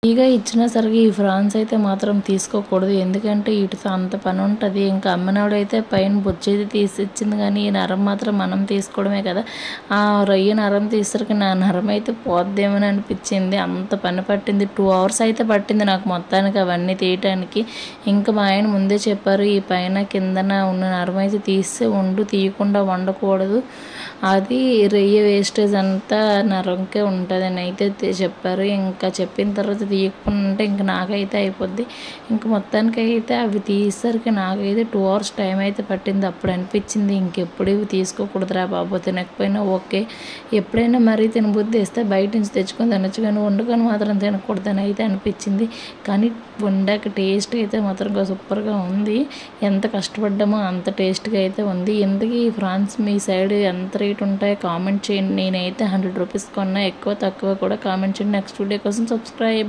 ఫ్రీగా ఇచ్చినా సరే ఈ ఫ్రాన్స్ అయితే మాత్రం తీసుకోకూడదు. ఎందుకంటే వీటితో అంత పని ఉంటుంది. ఇంకా అమ్మినోడైతే పైన బొచ్చైతే తీసి ఇచ్చింది, కానీ ఈ నరం మాత్రం మనం తీసుకోవడమే కదా. ఆ రొయ్య నరం తీసరికి నా నరం అయితే పోద్దేమని అనిపించింది. అంత పని పట్టింది. 2 hours అయితే పట్టింది నాకు మొత్తానికి అవన్నీ తీయటానికి. ఇంకా మా ఆయన ముందే చెప్పారు, ఈ పైన కిందన ఉన్న నరం అయితే తీస్తే తీయకుండా వండకూడదు, అది రొయ్య వేస్టేజ్ అంతా నరంకే ఉంటుంది అని అయితే చెప్పారు. ఇంకా చెప్పిన తర్వాత తీయకుండా ఇంకా నాకైతే అయిపోద్ది. ఇంక మొత్తానికి అయితే అవి తీసేసరికి నాకైతే 2 hours టైం అయితే పట్టింది. అప్పుడు అనిపించింది ఇంకెప్పుడు ఇవి తీసుకోకూడదురా బాబు, తినకపోయినా ఓకే, ఎప్పుడైనా మరీ తినబుద్ధి వేస్తే బయట నుంచి తెచ్చుకొని తినచ్చు, కానీ వండుకొని మాత్రం తినకూడదని అయితే అనిపించింది. కానీ వండాక టేస్ట్ అయితే మాత్రం సూపర్గా ఉంది. ఎంత కష్టపడ్డామో అంత టేస్ట్గా అయితే ఉంది. ఎందుకు ఫ్రాన్స్ మీ సైడ్ ఎంత రేట్ ఉంటాయో కామెంట్ చేయండి. నేనైతే 100 రూపీస్ కొన్నా, ఎక్కువ తక్కువ కూడా కామెంట్ చేయండి. నెక్స్ట్ వీడియో కోసం సబ్స్క్రైబ్.